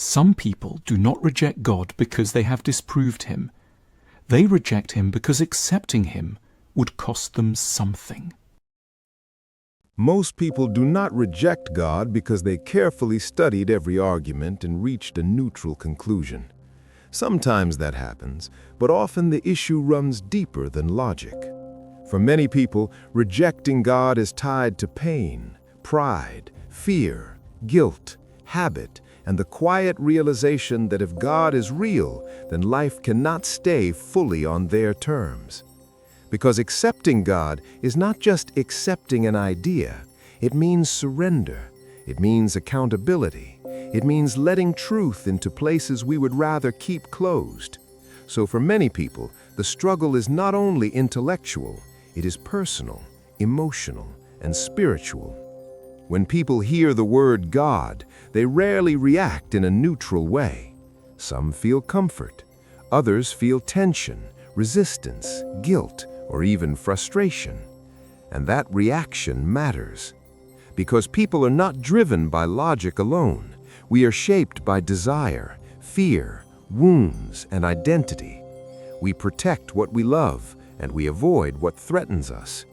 Some people do not reject God because they have disproved him. They reject him because accepting him would cost them something. Most people do not reject God because they carefully studied every argument and reached a neutral conclusion. Sometimes that happens, but often the issue runs deeper than logic. For many people, rejecting God is tied to pain, pride, fear, guilt, habit, and the quiet realization that if God is real, then life cannot stay fully on their terms. Because accepting God is not just accepting an idea, it means surrender, it means accountability, it means letting truth into places we would rather keep closed. So for many people, the struggle is not only intellectual, it is personal, emotional, and spiritual. When people hear the word God, they rarely react in a neutral way. Some feel comfort, others feel tension, resistance, guilt, or even frustration. And that reaction matters. Because people are not driven by logic alone. We are shaped by desire, fear, wounds, and identity. We protect what we love, and we avoid what threatens us.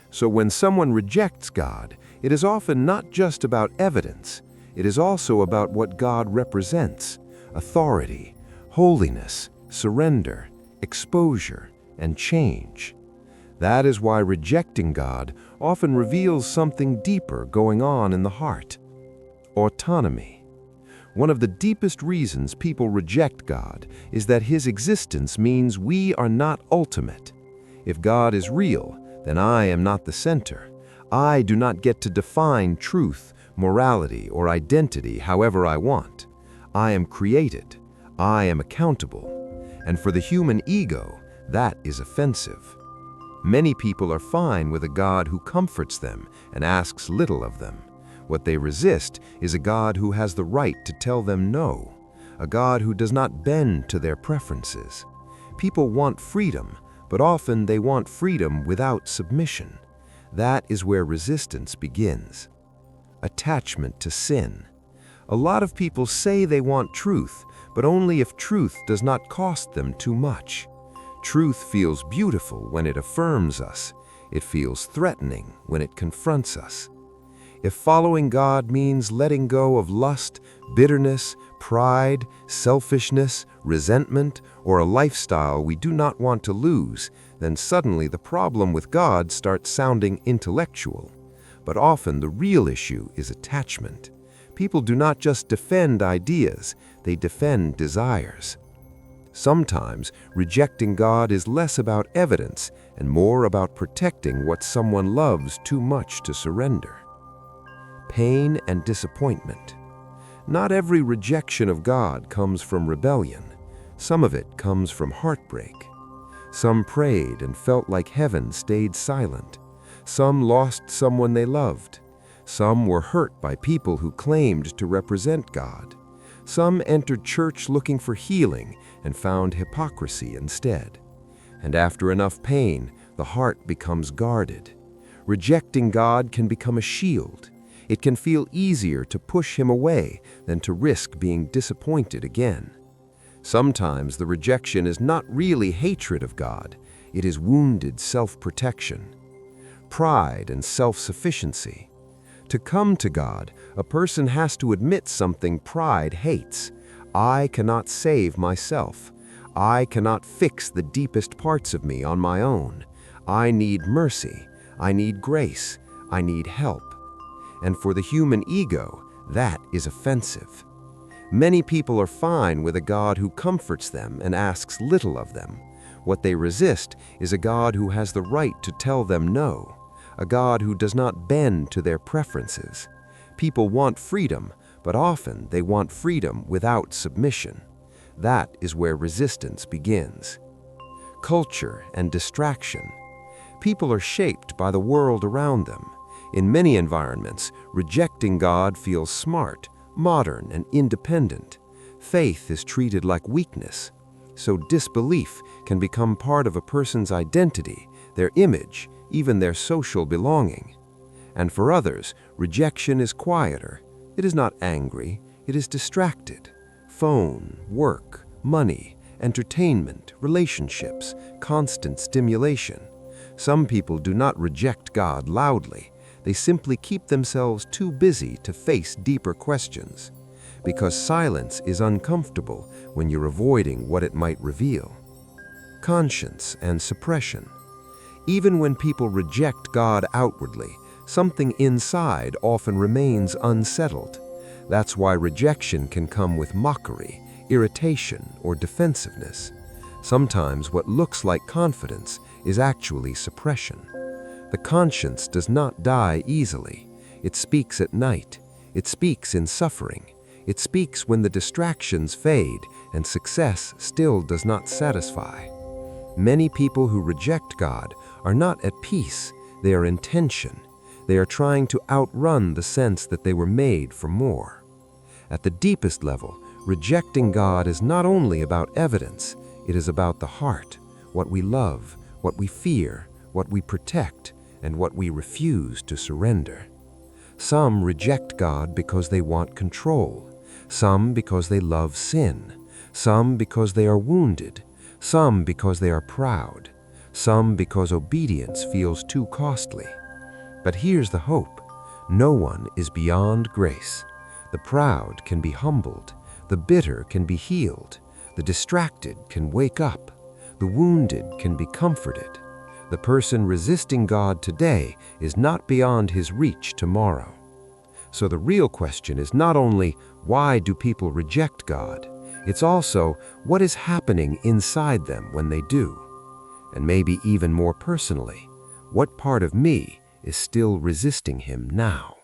So when someone rejects God, it is often not just about evidence. It is also about what God represents: authority, holiness, surrender, exposure, and change. That is why rejecting God often reveals something deeper going on in the heart. Autonomy. One of the deepest reasons people reject God is that his existence means we are not ultimate. If God is real, then I am not the center. I do not get to define truth, morality, or identity however I want. I am created. I am accountable. And for the human ego, that is offensive. Many people are fine with a God who comforts them and asks little of them. What they resist is a God who has the right to tell them no, a God who does not bend to their preferences. People want freedom, but often they want freedom without submission. That is where resistance begins. Attachment to sin. A lot of people say they want truth, but only if truth does not cost them too much. Truth feels beautiful when it affirms us. It feels threatening when it confronts us. If following God means letting go of lust, bitterness, pride, selfishness, resentment, or a lifestyle we do not want to lose, then suddenly the problem with God starts sounding intellectual. But often the real issue is attachment. People do not just defend ideas, they defend desires. Sometimes rejecting God is less about evidence and more about protecting what someone loves too much to surrender. Pain and disappointment. Not every rejection of God comes from rebellion. Some of it comes from heartbreak. Some prayed and felt like heaven stayed silent. Some lost someone they loved. Some were hurt by people who claimed to represent God. Some entered church looking for healing and found hypocrisy instead. And after enough pain, the heart becomes guarded. Rejecting God can become a shield. It can feel easier to push him away than to risk being disappointed again. Sometimes the rejection is not really hatred of God, it is wounded self-protection. Pride and self-sufficiency. To come to God, a person has to admit something pride hates. I cannot save myself. I cannot fix the deepest parts of me on my own. I need mercy. I need grace. I need help. And for the human ego, that is offensive. Many people are fine with a God who comforts them and asks little of them. What they resist is a God who has the right to tell them no, a God who does not bend to their preferences. People want freedom, but often they want freedom without submission. That is where resistance begins. Culture and distraction. People are shaped by the world around them. In many environments, rejecting God feels smart, modern, and independent. Faith is treated like weakness. So disbelief can become part of a person's identity, their image, even their social belonging. And for others, rejection is quieter. It is not angry, it is distracted. phone, work, money, entertainment, relationships, constant stimulation. Some people do not reject God loudly. They simply keep themselves too busy to face deeper questions, because silence is uncomfortable when you're avoiding what it might reveal. Conscience and suppression. Even when people reject God outwardly, something inside often remains unsettled. That's why rejection can come with mockery, irritation, or defensiveness. Sometimes what looks like confidence is actually suppression. The conscience does not die easily. It speaks at night. It speaks in suffering. It speaks when the distractions fade and success still does not satisfy. Many people who reject God are not at peace. They are in tension. They are trying to outrun the sense that they were made for more. At the deepest level, rejecting God is not only about evidence, it is about the heart, what we love, what we fear, what we protect, and what we refuse to surrender. Some reject God because they want control, some because they love sin, some because they are wounded, some because they are proud, some because obedience feels too costly. But here's the hope. No one is beyond grace. The proud can be humbled, the bitter can be healed, the distracted can wake up, the wounded can be comforted. The person resisting God today is not beyond his reach tomorrow. So the real question is not only why do people reject God, it's also what is happening inside them when they do. And maybe even more personally, what part of me is still resisting him now?